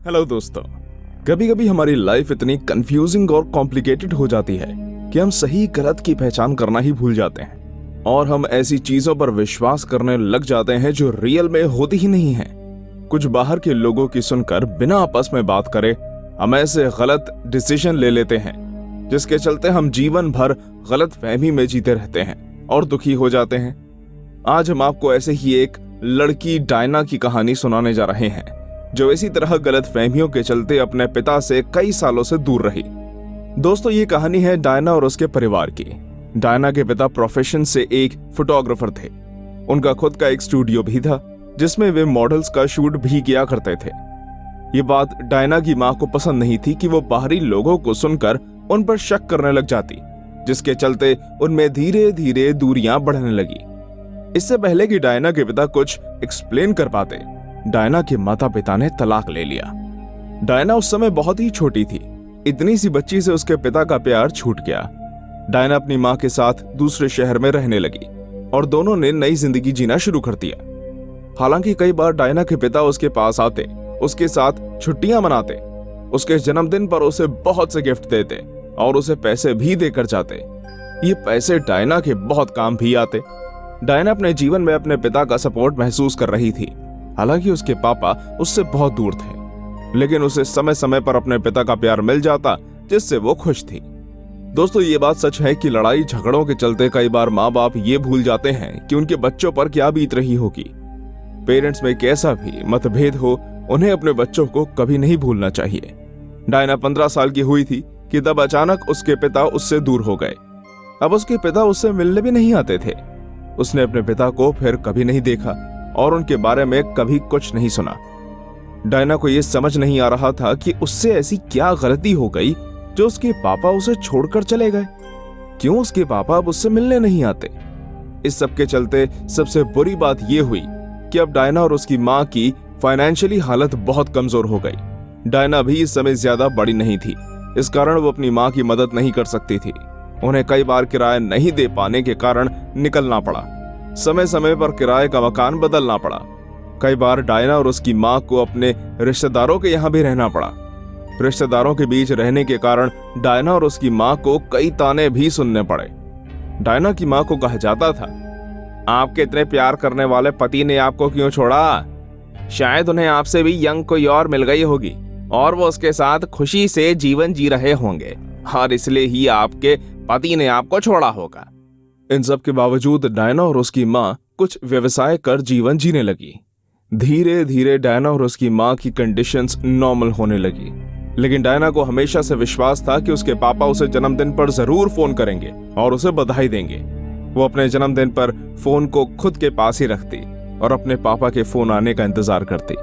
Hello दोस्तों, कभी कभी हमारी लाइफ इतनी कंफ्यूजिंग और कॉम्प्लिकेटेड हो जाती है कि हम सही गलत की पहचान करना ही भूल जाते हैं और हम ऐसी चीजों पर विश्वास करने लग जाते हैं जो रियल में होती ही नहीं है। कुछ बाहर के लोगों की सुनकर बिना आपस में बात करे हम ऐसे गलत डिसीजन ले लेते हैं जिसके चलते हम जीवन भर गलत फहमी में जीते रहते हैं और दुखी हो जाते हैं। आज हम आपको ऐसे ही एक लड़की डायना की कहानी सुनाने जा रहे हैं जो इसी तरह गलत फहमियों के चलते अपने पिता से कई सालों से दूर रही। दोस्तों, ये कहानी है डायना और उसके परिवार की। डायना के पिता प्रोफेशन से एक फोटोग्राफर थे। उनका खुद का एक स्टूडियो भी था जिसमें वे मॉडल्स का शूट भी किया करते थे। ये बात डायना की मां को पसंद नहीं थी कि वो बाहरी लोगों को सुनकर उन पर शक करने लग जाती, जिसके चलते उनमें धीरे धीरे दूरियां बढ़ने लगी। इससे पहले कि डायना के पिता कुछ एक्सप्लेन कर पाते, डायना के माता पिता ने तलाक ले लिया। डायना उस समय बहुत ही छोटी थी। इतनी सी बच्ची से उसके पिता का प्यार छूट गया। डायना अपनी मां के साथ दूसरे शहर में रहने लगी और दोनों ने नई जिंदगी जीना शुरू कर दिया। हालांकि कई बार डायना के पिता उसके पास आते, उसके साथ छुट्टियां मनाते, उसके जन्मदिन पर उसे बहुत से गिफ्ट देते और उसे पैसे भी देकर जाते। ये पैसे डायना के बहुत काम भी आते। डायना अपने जीवन में अपने पिता का सपोर्ट महसूस कर रही थी। हालांकि उसके पापा उससे बहुत दूर थे, लेकिन उसे समय समय पर अपने पिता का प्यार मिल जाता जिससे वो खुश थी। दोस्तों, ये बात सच है कि लड़ाई झगड़ों के चलते कई बार माँ बाप ये भूल जाते हैं कि उनके बच्चों पर क्या बीत रही होगी। पेरेंट्स में कैसा भी मतभेद हो, उन्हें अपने बच्चों को कभी नहीं भूलना चाहिए। डायना 15 साल की हुई थी कि तब अचानक उसके पिता उससे दूर हो गए। अब उसके पिता उससे मिलने भी नहीं आते थे। उसने अपने पिता को फिर कभी नहीं देखा और उनके बारे में कभी कुछ नहीं सुना। डायना को यह समझ नहीं आ रहा था कि उससे ऐसी क्या गलती हो गई जो उसके पापा उसे छोड़कर चले गए। क्यों उसके पापा अब उससे मिलने नहीं आते। इस सब के चलते सबसे बुरी बात यह हुई कि अब डायना और उसकी मां की फाइनेंशियली हालत बहुत कमजोर हो गई। डायना भी इस समय ज्यादा बड़ी नहीं थी, इस कारण वो अपनी मां की मदद नहीं कर सकती थी। उन्हें कई बार किराया नहीं दे पाने के कारण निकलना पड़ा। समय समय पर किराए का मकान बदलना पड़ा। कई बार डायना और उसकी मां को अपने रिश्तेदारों के यहाँ भी रहना पड़ा। रिश्तेदारों के बीच रहने के कारण डायना और उसकी मां को कई ताने भी सुनने पड़े। डायना की मां को कहा जाता था, आपके इतने प्यार करने वाले पति ने आपको क्यों छोड़ा? शायद उन्हें आपसे भी यंग कोई और मिल गई होगी और वो उसके साथ खुशी से जीवन जी रहे होंगे और इसलिए ही आपके पति ने आपको छोड़ा होगा। इन सब के बावजूद डायना और उसकी मां कुछ व्यवसाय कर जीवन जीने लगी। धीरे धीरे डायना और उसकी मां की कंडीशंस नॉर्मल होने लगी, लेकिन डायना को हमेशा से विश्वास था कि उसके पापा उसे जन्मदिन पर जरूर फोन करेंगे और उसे बधाई देंगे। वो अपने जन्मदिन पर फोन को खुद के पास ही रखती और अपने पापा के फोन आने का इंतजार करती।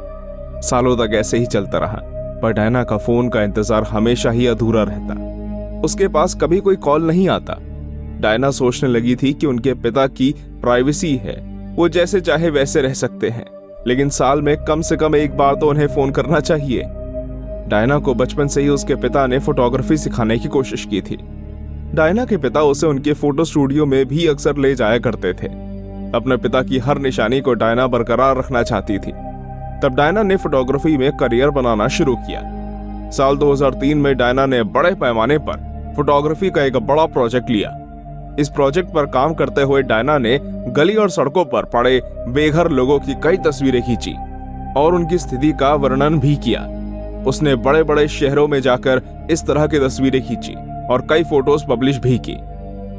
सालों तक ऐसे ही चलता रहा, पर डायना का फोन का इंतजार हमेशा ही अधूरा रहता। उसके पास कभी कोई कॉल नहीं आता। डायना सोचने लगी थी कि उनके पिता की प्राइवेसी है, वो जैसे चाहे वैसे रह सकते हैं, लेकिन साल में कम से कम एक बार तो उन्हें फोन करना चाहिए। डायना को बचपन से ही उसके पिता ने फोटोग्राफी सिखाने की कोशिश की थी। डायना के पिता उसे उनके फोटो स्टूडियो में भी अक्सर ले जाया करते थे। अपने पिता की हर निशानी को डायना बरकरार रखना चाहती थी। तब डायना ने फोटोग्राफी में करियर बनाना शुरू किया। साल 2003 में डायना ने बड़े पैमाने पर फोटोग्राफी का एक बड़ा प्रोजेक्ट लिया। इस प्रोजेक्ट पर काम करते हुए डायना ने गली और सड़कों पर पड़े बेघर लोगों की कई तस्वीरें खींची और उनकी स्थिति का वर्णन भी किया। उसने बड़े बड़े शहरों में जाकर इस तरह की तस्वीरें खींची और कई फोटोज पब्लिश भी की।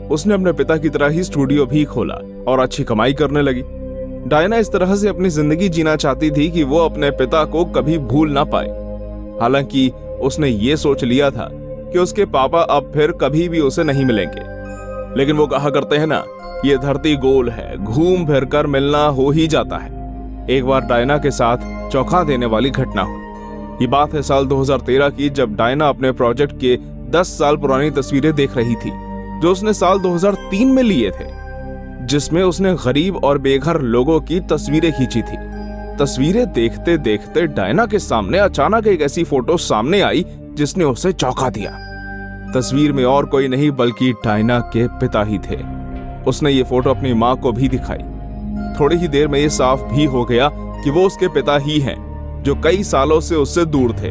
उसने अपने पिता की तरह ही स्टूडियो भी खोला और अच्छी कमाई करने लगी। डायना इस तरह से अपनी जिंदगी जीना चाहती थी कि वो अपने पिता को कभी भूल ना पाए। हालांकि उसने ये सोच लिया था कि उसके पापा अब फिर कभी भी उसे नहीं मिलेंगे, लेकिन वो कहा करते हैं ना, ये धरती गोल है, घूम फिर कर मिलना हो ही जाता है। एक बार डायना के साथ चौंका देने वाली घटना हुई। ये बात है साल 2013 की, जब डायना अपने प्रोजेक्ट के 10 साल पुरानी तस्वीरें देख रही थी जो उसने साल 2003 में लिए थे, जिसमें उसने गरीब और बेघर लोगों की तस्वीरें खींची थी। तस्वीरें देखते देखते डायना के सामने अचानक एक ऐसी फोटो सामने आई जिसने उसे चौंका दिया। तस्वीर में और कोई नहीं बल्कि डायना के पिता ही थे। उसने ये फोटो अपनी मां को भी दिखाई। थोड़ी ही देर में ये साफ भी हो गया कि वो उसके पिता ही हैं, जो कई सालों से उससे दूर थे।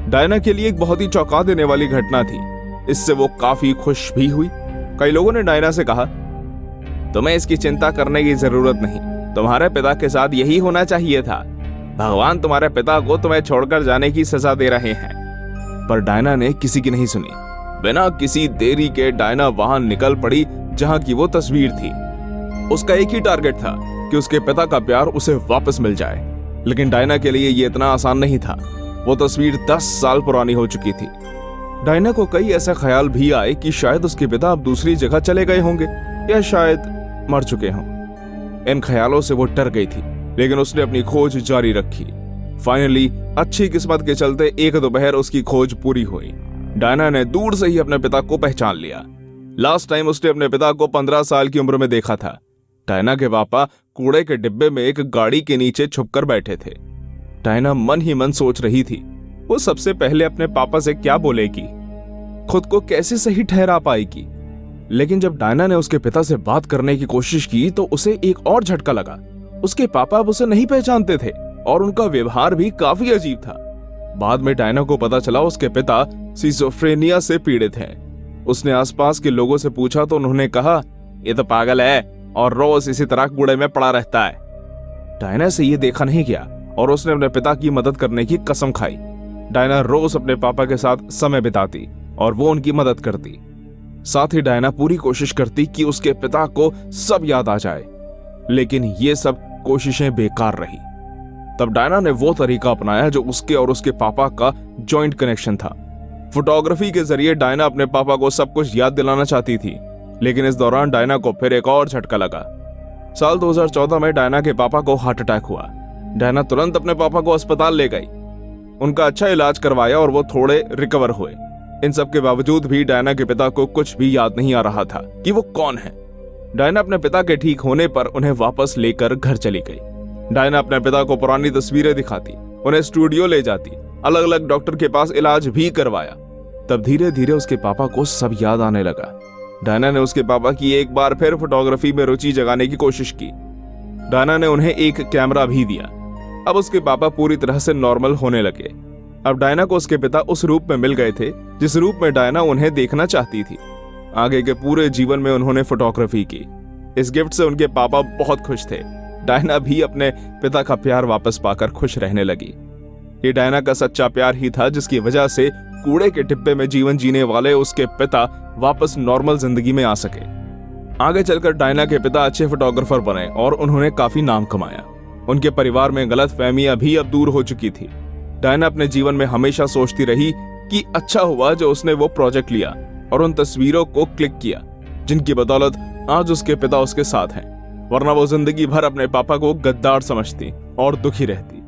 डायना के लिए एक बहुत ही चौंका देने वाली घटना थी। इससे वो काफी खुश भी हुई। कई लोगों ने डायना से कहा, तुम्हें इसकी चिंता करने की जरूरत नहीं, तुम्हारे पिता के साथ यही होना चाहिए था। भगवान तुम्हारे पिता को तुम्हें छोड़कर जाने की सजा दे रहे हैं। पर डायना ने किसी की नहीं सुनी। बिना किसी देरी के डायना वहां निकल पड़ी जहां की वो तस्वीर थी। उसका एक ही टारगेट था कि उसके पिता का प्यार उसे वापस मिल जाए। लेकिन डायना के लिए ये इतना आसान नहीं था। वो तस्वीर 10 साल पुरानी हो चुकी थी। डायना को कई ऐसे ख्याल भी आए कि शायद उसके पिता अब दूसरी जगह चले गए होंगे या शायद मर चुके हों। इन ख्यालों से वो डर गई थी, लेकिन उसने अपनी खोज जारी रखी। फाइनली अच्छी किस्मत के चलते एक दोपहर उसकी खोज पूरी हुई। डायना ने दूर से ही अपने पिता को पहचान लिया। लास्ट टाइम उसने अपने पिता को 15 साल की उम्र में देखा था। डायना के पापा कूड़े के डिब्बे में एक गाड़ी के नीचे छुपकर बैठे थे। डायना मन ही मन सोच रही थी वो सबसे पहले अपने पापा से क्या बोलेगी, खुद को कैसे सही ठहरा पाएगी। लेकिन जब डायना ने उसके पिता से बात करने की कोशिश की तो उसे एक और झटका लगा। उसके पापा अब उसे नहीं पहचानते थे और उनका व्यवहार भी काफी अजीब था। बाद में डायना को पता चला उसके पिता सिजोफ्रेनिया से पीड़ित हैं। उसने आसपास के लोगों से पूछा तो उन्होंने कहा, ये तो पागल है और रोज इसी तरह कूड़े में पड़ा रहता है। डायना से ये देखा नहीं गया और उसने अपने पिता की मदद करने की कसम खाई। डायना रोज अपने पापा के साथ समय बिताती और वो उनकी मदद करती। साथ ही डायना पूरी कोशिश करती कि उसके पिता को सब याद आ जाए। लेकिन ये सब कोशिशें बेकार रही। तब डायना ने वो तरीका अपनाया जो उसके और उसके पापा का जॉइंट कनेक्शन था। फोटोग्राफी के जरिए डायना अपने पापा को सब कुछ याद दिलाना चाहती थी। लेकिन इस दौरान डायना को फिर एक और झटका लगा। साल 2014 में डायना के पापा को हार्ट अटैक हुआ। डायना तुरंत अपने पापा को अस्पताल ले गई, उनका अच्छा इलाज करवाया और वो थोड़े रिकवर हुए। इन सब के बावजूद भी डायना के पिता को कुछ भी याद नहीं आ रहा था कि वो कौन है। डायना अपने पिता के ठीक होने पर उन्हें वापस लेकर घर चली गई। डायना अपने पिता को पुरानी तस्वीरें दिखाती, उन्हें स्टूडियो ले जाती, अलग अलग डॉक्टर के पास इलाज भी करवाया। तब धीरे धीरे उसके पापा को सब याद आने लगा। डायना ने उसके पापा की एक बार फिर फोटोग्राफी में रुचि जगाने की कोशिश की। डायना ने उन्हें एक कैमरा भी दिया। अब उसके पापा पूरी तरह से नॉर्मल होने लगे। अब डायना को उसके पिता उस रूप में मिल गए थे जिस रूप में डायना उन्हें देखना चाहती थी। आगे के पूरे जीवन में उन्होंने फोटोग्राफी की। इस गिफ्ट से उनके पापा बहुत खुश थे। डायना भी अपने पिता का प्यार वापस पाकर खुश रहने लगी। ये डायना का सच्चा प्यार ही था जिसकी वजह से कूड़े के डिब्बे में जीवन जीने वाले उसके पिता वापस नॉर्मल जिंदगी में आ सके। आगे चलकर डायना के पिता अच्छे फोटोग्राफर बने और उन्होंने काफी नाम कमाया। उनके परिवार में गलतफहमियां भी अब दूर हो चुकी थी। डायना अपने जीवन में हमेशा सोचती रही कि अच्छा हुआ जो उसने वो प्रोजेक्ट लिया और उन तस्वीरों को क्लिक किया जिनकी बदौलत आज उसके पिता उसके साथ हैं, वरना वो जिंदगी भर अपने पापा को गद्दार समझती और दुखी रहती।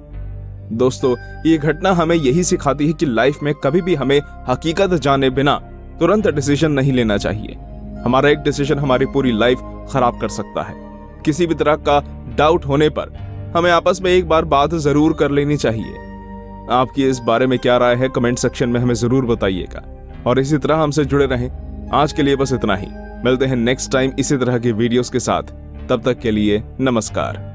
दोस्तों, ये घटना हमें यही सिखाती है कि लाइफ में कभी भी हमें हकीकत जाने बिना तुरंत डिसीजन नहीं लेना चाहिए। हमारा एक डिसीजन हमारी पूरी लाइफ खराब कर सकता है। किसी भी तरह का डाउट होने पर हमें आपस में एक बार बात जरूर कर लेनी चाहिए। आपकी इस बारे में क्या राय है कमेंट सेक्शन में हमें जरूर बताइएगा और इसी तरह हमसे जुड़े रहें। आज के लिए बस इतना ही। मिलते हैं नेक्स्ट टाइम इसी तरह के वीडियोस के साथ। तब तक के लिए नमस्कार।